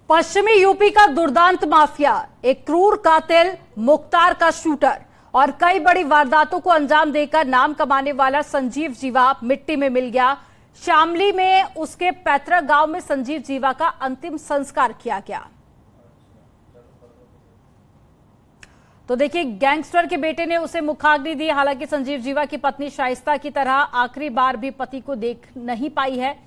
पश्चिमी यूपी का दुर्दांत माफिया, एक क्रूर कातिल, मुख्तार का शूटर और कई बड़ी वारदातों को अंजाम देकर नाम कमाने वाला संजीव जीवा मिट्टी में मिल गया। शामली में उसके पैतृक गांव में संजीव जीवा का अंतिम संस्कार किया गया। तो देखिए, गैंगस्टर के बेटे ने उसे मुखाग्नि दी। हालांकि संजीव जीवा की पत्नी शाइस्ता की तरह आखिरी बार भी पति को देख नहीं पाई है।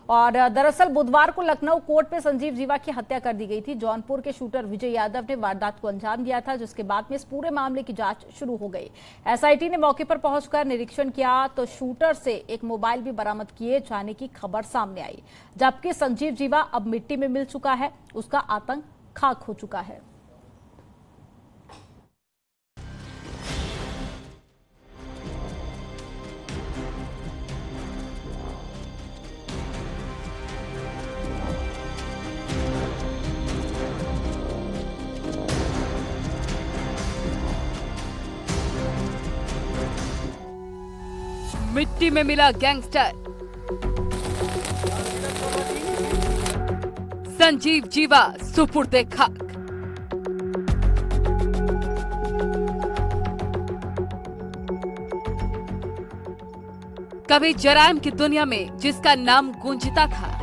और दरअसल बुधवार को लखनऊ कोर्ट में संजीव जीवा की हत्या कर दी गई थी। जौनपुर के शूटर विजय यादव ने वारदात को अंजाम दिया था, जिसके बाद में इस पूरे मामले की जांच शुरू हो गई। एसआईटी ने मौके पर पहुंचकर निरीक्षण किया तो शूटर से एक मोबाइल भी बरामद किए जाने की खबर सामने आई। जबकि संजीव जीवा अब मिट्टी में मिल चुका है, उसका आतंक खाक हो चुका है। मिट्टी में मिला गैंगस्टर संजीव जीवा सुपुर्दे खाक। कभी जराइम की दुनिया में जिसका नाम गूंजता था,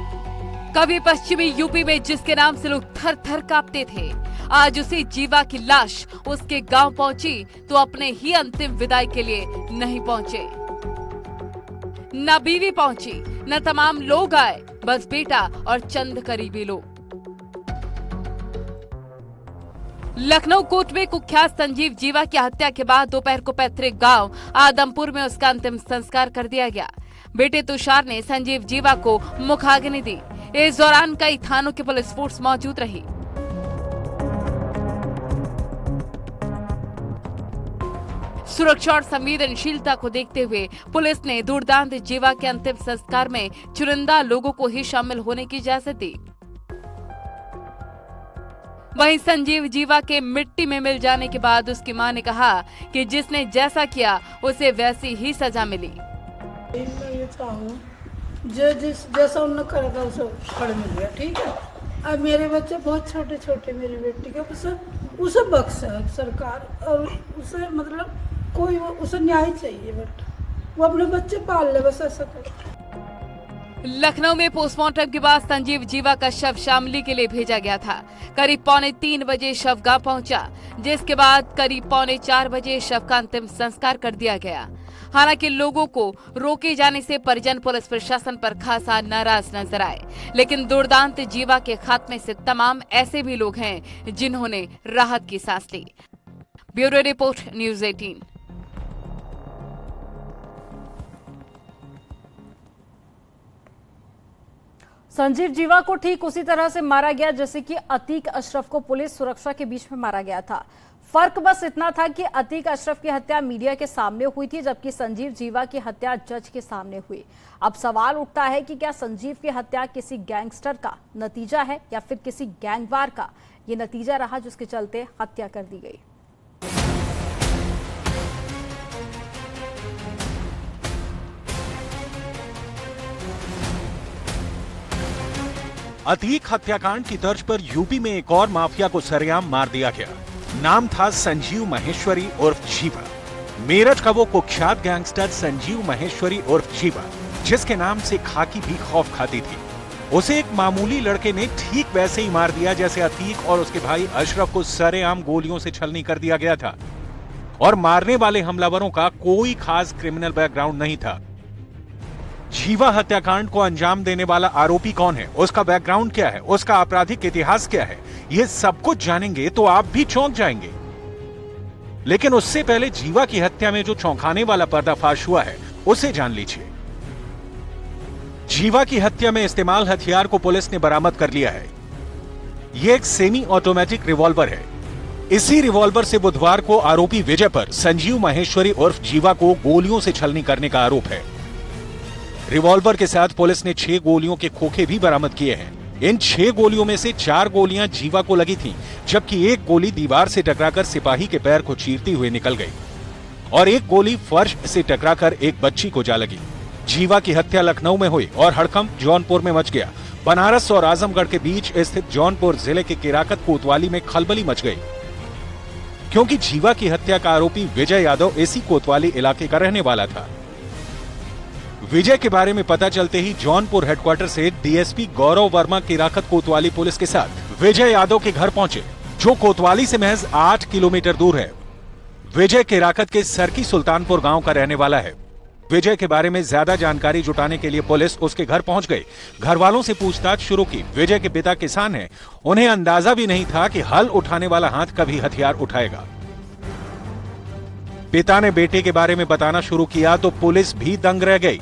कभी पश्चिमी यूपी में जिसके नाम से लोग थर थर कांपते थे, आज उसी जीवा की लाश उसके गांव पहुंची तो अपने ही अंतिम विदाई के लिए नहीं पहुंचे। न बीवी पहुंची, न तमाम लोग आए, बस बेटा और चंद करीबी लोग। लखनऊ कोर्ट में कुख्यात संजीव जीवा की हत्या के बाद दोपहर को पैतृक गांव आदमपुर में उसका अंतिम संस्कार कर दिया गया। बेटे तुषार ने संजीव जीवा को मुखाग्नि दी। इस दौरान कई थानों की पुलिस फोर्स मौजूद रही। सुरक्षा और संवेदनशीलता को देखते हुए पुलिस ने दुर्दांत जीवा के अंतिम संस्कार में चुनिंदा लोगों को ही शामिल होने की इजाजत दी। वहीं संजीव जीवा के मिट्टी में मिल जाने के बाद उसकी मां ने कहा कि जिसने जैसा किया उसे वैसी ही सजा मिली। मैं ये चाहूँ जैसा उन्होंने करा था उसे फल मिल गया, ठीक है। अब मेरे बच्चे बहुत छोटे छोटे, मेरी बेटी के उसे बख्शा सरकार, और उसे मतलब कोई उसे न्याय चाहिए, बट वो अपने बच्चे पाल ले, बस ऐसा करे। लखनऊ में पोस्टमार्टम के बाद संजीव जीवा का शव शामली के लिए भेजा गया था। करीब 3:15 बजे शव गांव पहुंचा, जिसके बाद करीब 3:45 बजे शव का अंतिम संस्कार कर दिया गया। हालांकि लोगों को रोके जाने से परिजन पुलिस प्रशासन पर खासा नाराज नजर आए, लेकिन दुर्दांत जीवा के खात्मे से तमाम ऐसे भी लोग हैं जिन्होंने राहत की सांस ली। Bureau report, news 18। Sanjeev Jeeva को ठीक उसी तरह से मारा गया जैसे कि अतीक अशरफ को पुलिस सुरक्षा के बीच में मारा गया था। फर्क बस इतना था कि अतीक अशरफ की हत्या मीडिया के सामने हुई थी, जबकि संजीव जीवा की हत्या जज के सामने हुई। अब सवाल उठता है कि क्या संजीव की हत्या किसी गैंगस्टर का नतीजा है या फिर किसी गैंगवार का ये नतीजा रहा जिसके चलते हत्या कर दी गई। अतीक हत्याकांड की तर्ज पर यूपी में एक और माफिया को सरेआम मार दिया गया। नाम था संजीव महेश्वरी उर्फ जीवा। मेरठ का वो कुख्यात गैंगस्टर संजीव महेश्वरी उर्फ जीवा, जिसके नाम से खाकी भी खौफ खाती थी, उसे एक मामूली लड़के ने ठीक वैसे ही मार दिया जैसे अतीक और उसके भाई अशरफ को सरेआम गोलियों से छलनी कर दिया गया था। और मारने वाले हमलावरों का कोई खास क्रिमिनल बैकग्राउंड नहीं था। जीवा हत्याकांड को अंजाम देने वाला आरोपी कौन है, उसका बैकग्राउंड क्या है, उसका आपराधिक इतिहास क्या है, ये सब कुछ जानेंगे तो आप भी चौंक जाएंगे। लेकिन उससे पहले जीवा की हत्या में जो चौंकाने वाला पर्दाफाश हुआ है उसे जान लीजिए। जीवा की हत्या में इस्तेमाल हथियार को पुलिस ने बरामद कर लिया है। यह एक सेमी ऑटोमेटिक रिवॉल्वर है। इसी रिवॉल्वर से बुधवार को आरोपी विजय पर संजीव महेश्वरी उर्फ जीवा को गोलियों से छलनी करने का आरोप है। रिवॉल्वर के साथ पुलिस ने 6 गोलियों के खोखे भी बरामद किए हैं। इन 6 गोलियों में से 4 गोलियां जीवा को लगी थीं, जबकि एक गोली दीवार से टकराकर सिपाही के पैर को चीरती हुए निकल गई और एक गोली फर्श से टकराकर एक बच्ची को जा लगी। जीवा की हत्या लखनऊ में हुई और हड़कंप जौनपुर में मच गया। बनारस और आजमगढ़ के बीच स्थित जौनपुर जिले के केराकत कोतवाली में खलबली मच गई, क्योंकि जीवा की हत्या का आरोपी विजय यादव इसी कोतवाली इलाके का रहने वाला था। विजय के बारे में पता चलते ही जौनपुर हेडक्वार्टर से डीएसपी गौरव वर्मा केराकत कोतवाली पुलिस के साथ विजय यादव के घर पहुंचे, जो कोतवाली से महज 8 किलोमीटर दूर है। विजय केराकत के सरकी सुल्तानपुर गांव का रहने वाला है। विजय के बारे में ज्यादा जानकारी जुटाने के लिए पुलिस उसके घर पहुंच गई। घर वालों से पूछताछ शुरू की। विजय के पिता किसान हैं, उन्हें अंदाजा भी नहीं था कि हल उठाने वाला हाथ कभी हथियार उठाएगा। पिता ने बेटे के बारे में बताना शुरू किया तो पुलिस भी दंग रह गई।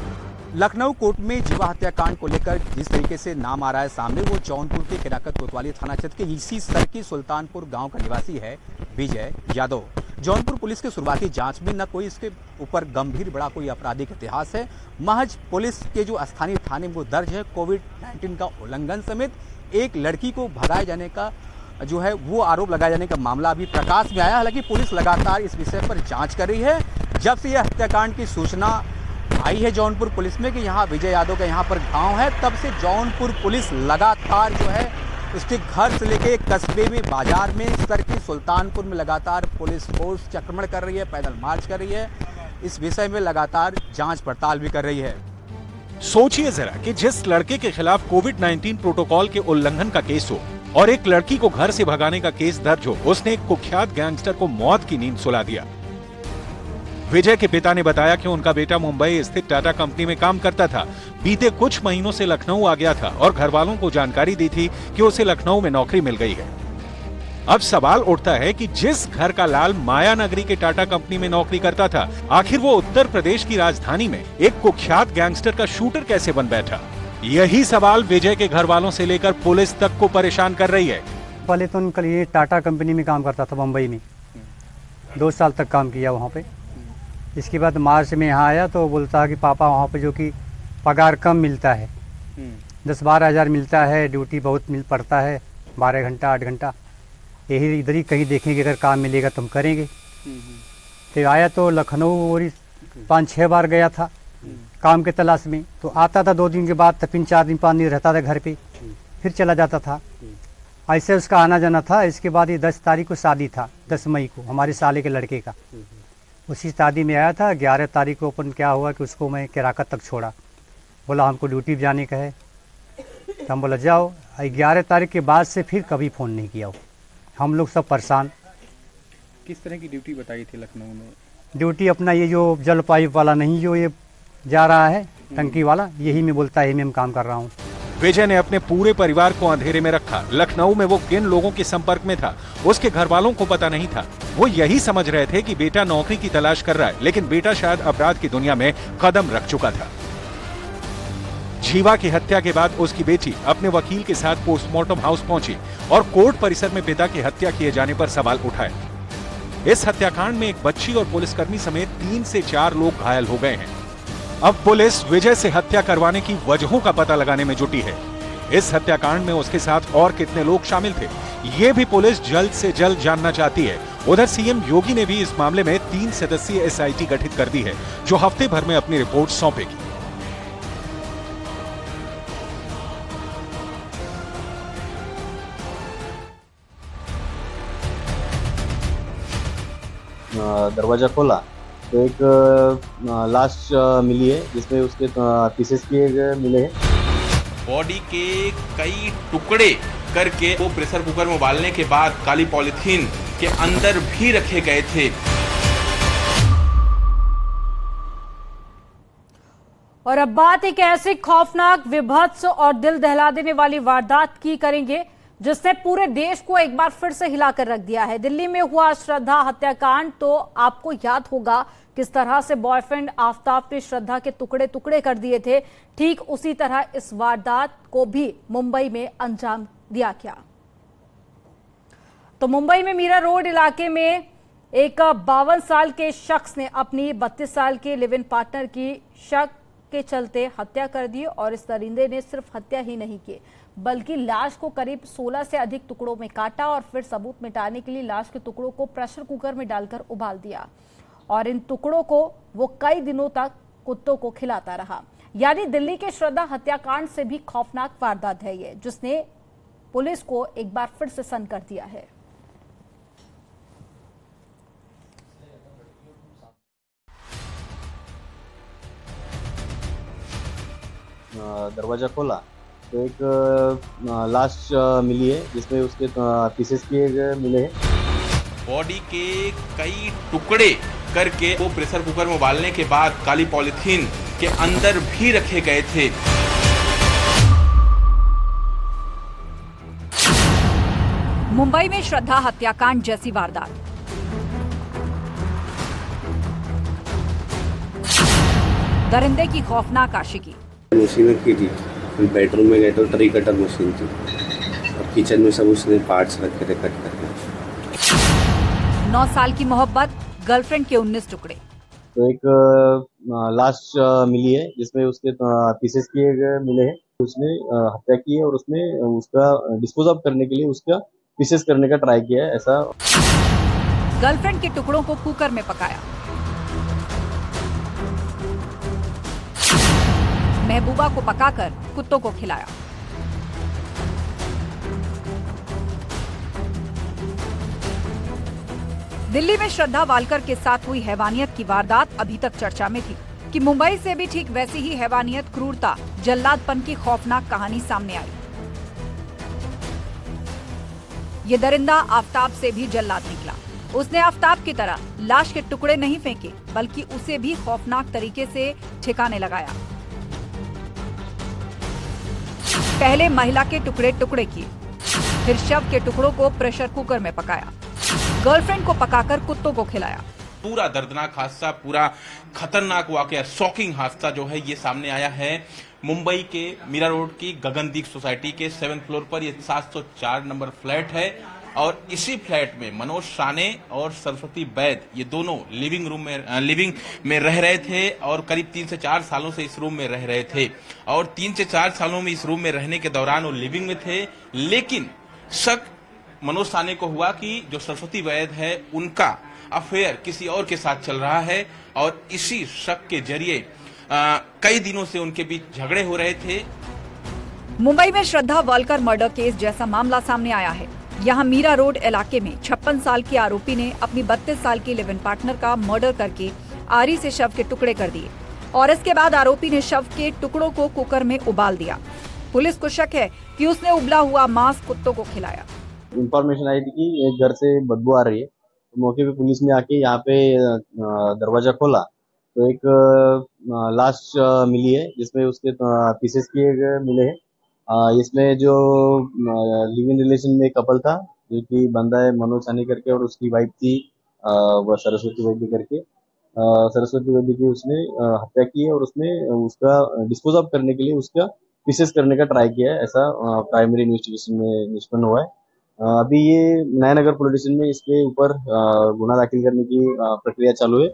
लखनऊ कोर्ट में जीवा हत्याकांड को लेकर जिस तरीके से नाम आ रहा है सामने, वो जौनपुर के केराकत कोतवाली थाना क्षेत्र के इसी सरकी सुल्तानपुर गांव का निवासी है विजय यादव। जौनपुर पुलिस की शुरुआती जांच में न कोई इसके ऊपर गंभीर बड़ा कोई आपराधिक इतिहास है, महज पुलिस के जो स्थानीय थाने में वो दर्ज है कोविड-19 का उल्लंघन समेत एक लड़की को भगाए जाने का जो है वो आरोप लगाए जाने का मामला अभी प्रकाश में आया। हालांकि पुलिस लगातार इस विषय पर जांच कर रही है। जब से यह हत्याकांड की सूचना आई है जौनपुर पुलिस में कि यहाँ विजय यादव का यहाँ पर गांव है, तब से जौनपुर पुलिस लगातार जो है उसके घर से लेके कस्बे में, बाजार में, सरकी सुल्तानपुर में लगातार पुलिस फोर्स चक्रमण कर रही है, पैदल मार्च कर रही है। इस विषय में लगातार जांच पड़ताल भी कर रही है। सोचिए जरा कि जिस लड़के के खिलाफ कोविड-19 प्रोटोकॉल के उल्लंघन का केस हो और एक लड़की को घर से भगाने का केस दर्ज हो, उसने एक कुख्यात गैंगस्टर को मौत की नींद सुला दिया। विजय के पिता ने बताया कि उनका बेटा मुंबई स्थित टाटा कंपनी में काम करता था। बीते कुछ महीनों से लखनऊ आ गया था और घर वालों को जानकारी दी थी कि उसे लखनऊ में नौकरी मिल गई है। अब सवाल उठता है कि जिस घर का लाल माया नगरी के टाटा कंपनी में नौकरी करता था, आखिर वो उत्तर प्रदेश की राजधानी में एक कुख्यात गैंगस्टर का शूटर कैसे बन बैठा? यही सवाल विजय के घर वालों से लेकर पुलिस तक को परेशान कर रही है। पहले तो उनके लिए टाटा कंपनी में काम करता था मुंबई में, 2 साल तक काम किया वहाँ पे। इसके बाद मार्च में यहाँ आया तो बोलता है कि पापा वहाँ पे जो कि पगार कम मिलता है, 10-12 हज़ार मिलता है, ड्यूटी बहुत मिल पड़ता है, 12 घंटा 8 घंटा, यही इधर ही कहीं देखेंगे, अगर काम मिलेगा तो हम करेंगे। तो आया तो लखनऊ और 5-6 बार गया था काम के तलाश में। तो आता था 2 दिन के बाद, तो 3-4 दिन 5 दिन रहता था घर पे, फिर चला जाता था। ऐसे उसका आना जाना था। इसके बाद ये 10 तारीख को शादी था, 10 मई को हमारे साले के लड़के का। उसी शादी में आया था। 11 तारीख को अपन क्या हुआ कि उसको मैं केराकत तक छोड़ा, बोला हमको ड्यूटी पे जाने का है। तो हम बोला जाओ। 11 तारीख के बाद से फिर कभी फ़ोन नहीं किया। हम लोग सब परेशान। किस तरह की ड्यूटी बताई थी लखनऊ में? ड्यूटी अपना ये जो जल पाइप वाला नहीं, जो ये जा रहा है टंकी वाला, यही में बोलता है, यही में हम काम कर रहा हूँ। विजय ने अपने पूरे परिवार को अंधेरे में रखा। लखनऊ में वो किन लोगों के संपर्क में था, उसके घर वालों को पता नहीं था। वो यही समझ रहे थे कि बेटा नौकरी की तलाश कर रहा है, लेकिन बेटा शायद अपराध की दुनिया में कदम रख चुका था। जीवा की हत्या के बाद उसकी बेटी अपने वकील के साथ पोस्टमार्टम हाउस पहुंची और कोर्ट परिसर में पिता की हत्या किए जाने पर सवाल उठाए। इस हत्याकांड में एक बच्ची और पुलिसकर्मी समेत 3 से 4 लोग घायल हो गए हैं। अब पुलिस विजय से हत्या करवाने की वजहों का पता लगाने में जुटी है। इस हत्याकांड में उसके साथ और कितने लोग शामिल थे, ये भी पुलिस जल्द से जल्द जानना चाहती है। उधर सीएम योगी ने भी इस मामले में 3 सदस्यीय एसआईटी गठित कर दी है, जो हफ्ते भर में अपनी रिपोर्ट सौंपेगी। दरवाजा खोला तो एक लाश मिली है, जिसमें उसके पीसेस किए मिले हैं। बॉडी के कई टुकड़े करके वो प्रेशर कुकर में उबालने के बाद काली पॉलीथीन के अंदर भी रखे गए थे। और अब बात एक ऐसी खौफनाक, विभत्स और दिल दहला देने वाली वारदात की करेंगे जिसने पूरे देश को एक बार फिर से हिलाकर रख दिया है। दिल्ली में हुआ श्रद्धा हत्याकांड, तो आपको याद होगा किस तरह से बॉयफ्रेंड आफ्ताब ने श्रद्धा के टुकड़े टुकड़े कर दिए थे। ठीक उसी तरह इस वारदात को भी मुंबई में अंजाम दिया गया। तो मुंबई में मीरा रोड इलाके में एक 52 साल के शख्स ने अपनी 32 साल के लिव इन पार्टनर की शक के चलते हत्या कर दी। और इस दरिंदे ने सिर्फ हत्या ही नहीं की, बल्कि लाश को करीब 16 से अधिक टुकड़ों में काटा और फिर सबूत मिटाने के लिए लाश के टुकड़ों को प्रेशर कुकर में डालकर उबाल दिया। और इन टुकड़ों को वो कई दिनों तक कुत्तों को खिलाता रहा। यानी दिल्ली के श्रद्धा हत्याकांड से भी खौफनाक वारदात है ये, जिसने पुलिस को एक बार फिर से सन्न कर दिया है। दरवाजा खोला तो एक लाश मिली है जिसमें उसके पीसेस किए मिले हैं। बॉडी के कई टुकड़े करके वो प्रेशर कुकर में उबालने के बाद काली पॉलीथीन के अंदर भी रखे गए थे। मुंबई में श्रद्धा हत्याकांड जैसी वारदात। दरिंदे की खौफनाक आशिकी। मशीन रखी थी, बेडरूम में गए तो ट्री कटर मशीन थी और किचन में सब उसने पार्ट्स रखे थे कट करके। 9 साल की मोहब्बत, गर्लफ्रेंड के 19 टुकड़े। तो एक लाश मिली है जिसमें उसके पीसेस किए मिले हैं। उसने हत्या की है और उसने उसका डिस्पोज ऑफ करने के लिए उसका पीसेस करने का ट्राई किया है। ऐसा गर्लफ्रेंड के टुकड़ों को कुकर में पकाया। महबूबा को पकाकर कुत्तों को खिलाया। दिल्ली में श्रद्धा वालकर के साथ हुई हैवानियत की वारदात अभी तक चर्चा में थी कि मुंबई से भी ठीक वैसी ही हैवानियत, क्रूरता, जल्लादपन की खौफनाक कहानी सामने आई। ये दरिंदा आफताब से भी जल्लाद निकला। उसने आफताब की तरह लाश के टुकड़े नहीं फेंके, बल्कि उसे भी खौफनाक तरीके से ठिकाने लगाया। पहले महिला के टुकड़े टुकड़े किए, फिर शव के टुकड़ों को प्रेशर कुकर में पकाया, गर्लफ्रेंड को पकाकर कुत्तों को खिलाया। पूरा दर्दनाक हादसा, पूरा खतरनाक वाकया, शॉकिंग हादसा जो है ये सामने आया है मुंबई के मीरा रोड की गगनदीप सोसाइटी के 7th फ्लोर पर। ये 704 नंबर फ्लैट है और इसी फ्लैट में मनोज साने और सरस्वती वैद ये दोनों लिविंग में रह रहे थे और करीब 3 से 4 सालों से इस रूम में रह रहे थे। और 3 से 4 सालों में इस रूम में रहने के दौरान वो लिविंग में थे, लेकिन शक मनोज साने को हुआ कि जो सरस्वती वैद है उनका अफेयर किसी और के साथ चल रहा है और इसी शक के जरिए कई दिनों से उनके बीच झगड़े हो रहे थे। मुंबई में श्रद्धा वालकर मर्डर केस जैसा मामला सामने आया है। यहाँ मीरा रोड इलाके में 56 साल के आरोपी ने अपनी 32 साल की लिव इन पार्टनर का मर्डर करके आरी से शव के टुकड़े कर दिए और इसके बाद आरोपी ने शव के टुकड़ों को कुकर में उबाल दिया। पुलिस को शक है कि उसने उबला हुआ मांस कुत्तों को खिलाया। इंफॉर्मेशन आई थी कि एक घर से बदबू आ रही है, तो मौके पे पुलिस ने आके यहाँ पे दरवाजा खोला तो एक लाश मिली है जिसमें उसके पीसेस किए मिले हैं। इसमें जो लिव इन रिलेशन में कपल था जो कि बंदा है मनोज सानी करके और उसकी वाइफ थी वह सरस्वती वैद्य करके। सरस्वती वैद्य की उसने हत्या की है और उसने उसका डिस्पोज ऑफ करने के लिए उसका पीसेस करने का ट्राई किया है। ऐसा प्राइमरी इन्वेस्टिगेशन में निष्पन्न हुआ है। अभी ये नयानगर पुलिस स्टेशन में इसके ऊपर गुना दाखिल करने की प्रक्रिया चालू है।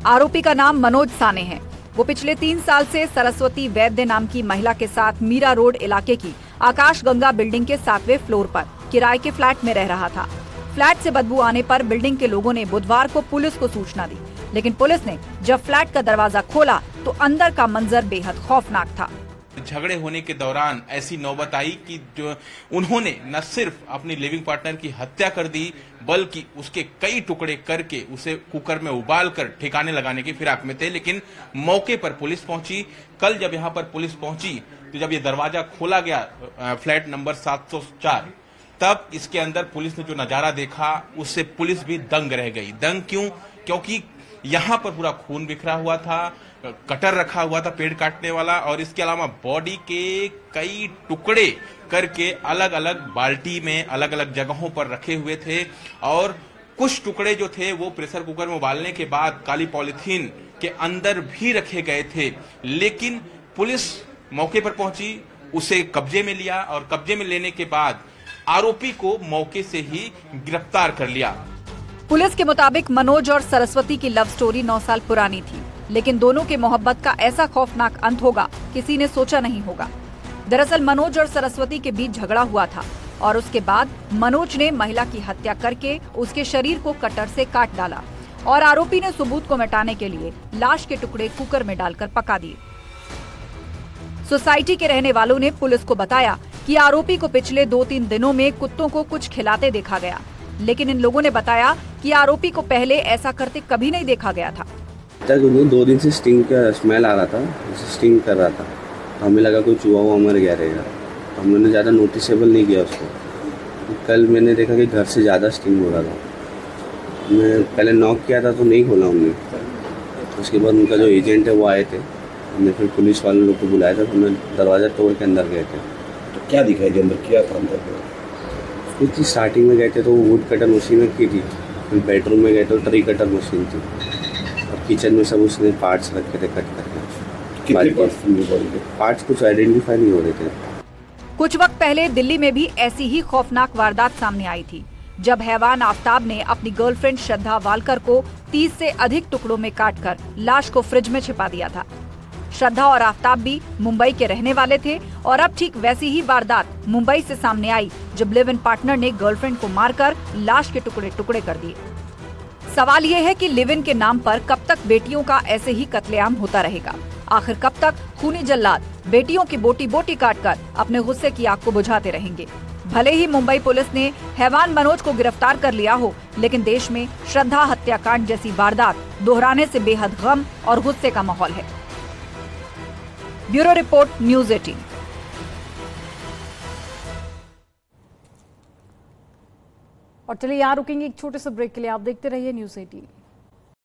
आरोपी का नाम मनोज साने है। वो पिछले 3 साल से सरस्वती वैद्य नाम की महिला के साथ मीरा रोड इलाके की आकाश गंगा बिल्डिंग के 7वें फ्लोर पर किराए के फ्लैट में रह रहा था। फ्लैट से बदबू आने पर बिल्डिंग के लोगों ने बुधवार को पुलिस को सूचना दी, लेकिन पुलिस ने जब फ्लैट का दरवाजा खोला तो अंदर का मंजर बेहद खौफनाक था। झगड़े होने के दौरान ऐसी नौबत आई कि जो उन्होंने न सिर्फ अपनी लिविंग पार्टनर की हत्या कर दी बल्कि उसके कई टुकड़े करके उसे कुकर में उबालकर ठिकाने लगाने की फिराक में थे। लेकिन मौके पर पुलिस पहुंची। कल जब यहां पर पुलिस पहुंची तो जब ये दरवाजा खोला गया फ्लैट नंबर 704, तब इसके अंदर पुलिस ने जो नजारा देखा उससे पुलिस भी दंग रह गई। दंग क्यों? क्योंकि यहाँ पर पूरा खून बिखरा हुआ था, कटर रखा हुआ था पेड़ काटने वाला और इसके अलावा बॉडी के कई टुकड़े करके अलग अलग बाल्टी में अलग अलग जगहों पर रखे हुए थे और कुछ टुकड़े जो थे वो प्रेशर कुकर में उबालने के बाद काली पॉलीथीन के अंदर भी रखे गए थे। लेकिन पुलिस मौके पर पहुंची, उसे कब्जे में लिया और कब्जे में लेने के बाद आरोपी को मौके से ही गिरफ्तार कर लिया। पुलिस के मुताबिक मनोज और सरस्वती की लव स्टोरी 9 साल पुरानी थी, लेकिन दोनों के मोहब्बत का ऐसा खौफनाक अंत होगा किसी ने सोचा नहीं होगा। दरअसल मनोज और सरस्वती के बीच झगड़ा हुआ था और उसके बाद मनोज ने महिला की हत्या करके उसके शरीर को कटर से काट डाला और आरोपी ने सबूत को मिटाने के लिए लाश के टुकड़े कुकर में डालकर पका दिए। सोसाइटी के रहने वालों ने पुलिस को बताया कि आरोपी को पिछले 2-3 दिनों में कुत्तों को कुछ खिलाते देखा गया, लेकिन इन लोगों ने बताया कि आरोपी को पहले ऐसा करते कभी नहीं देखा गया था। तक 2 दिन से स्टिंग का स्मेल आ रहा था, स्टिंग कर रहा था, तो हमें लगा कोई चूहा हुआ मर गया रहेगा, तो हमने ज़्यादा नोटिसेबल नहीं किया उसको। कल मैंने देखा कि घर से ज़्यादा स्टिंग हो रहा था, मैं पहले नॉक किया था तो नहीं खोला हमने। उसके बाद उनका जो एजेंट है वो आए थे, हमने फिर पुलिस वाले लोग को बुलाया था, तो हमने दरवाज़ा तोड़ के अंदर गए थे। तो क्या दिखाई दे अंदर, क्या था अंदर? कुछ स्टार्टिंग में गए थे तो वुड कटर मशीन रखी थी, फिर बेडरूम में गए तो ट्री कटर मशीन थी, और किचन में सब उसने पार्ट्स रखे थे कट करके। कितने पार्ट्स कुछ आइडेंटिफाई नहीं हो रहे थे। कुछ वक्त पहले दिल्ली में भी ऐसी ही खौफनाक वारदात सामने आई थी, जब हैवान आफ्ताब ने अपनी गर्लफ्रेंड श्रद्धा वालकर को 30 से अधिक टुकड़ों में काटकर लाश को फ्रिज में छिपा दिया था। श्रद्धा और आफ्ताब भी मुंबई के रहने वाले थे और अब ठीक वैसी ही वारदात मुंबई से सामने आई, जब लिव इन पार्टनर ने गर्लफ्रेंड को मारकर लाश के टुकड़े टुकड़े कर दिए। सवाल ये है कि लिव इन के नाम पर कब तक बेटियों का ऐसे ही कत्लेआम होता रहेगा? आखिर कब तक खूनी जल्लाद बेटियों की बोटी बोटी काटकर अपने गुस्से की आग को बुझाते रहेंगे? भले ही मुंबई पुलिस ने हैवान मनोज को गिरफ्तार कर लिया हो, लेकिन देश में श्रद्धा हत्याकांड जैसी वारदात दोहराने से बेहद गम और गुस्से का माहौल है। Bureau report, news 18। और चलिए यहाँ रुकेंगे एक छोटे से ब्रेक के लिए। आप देखते रहिए न्यूज़ 18।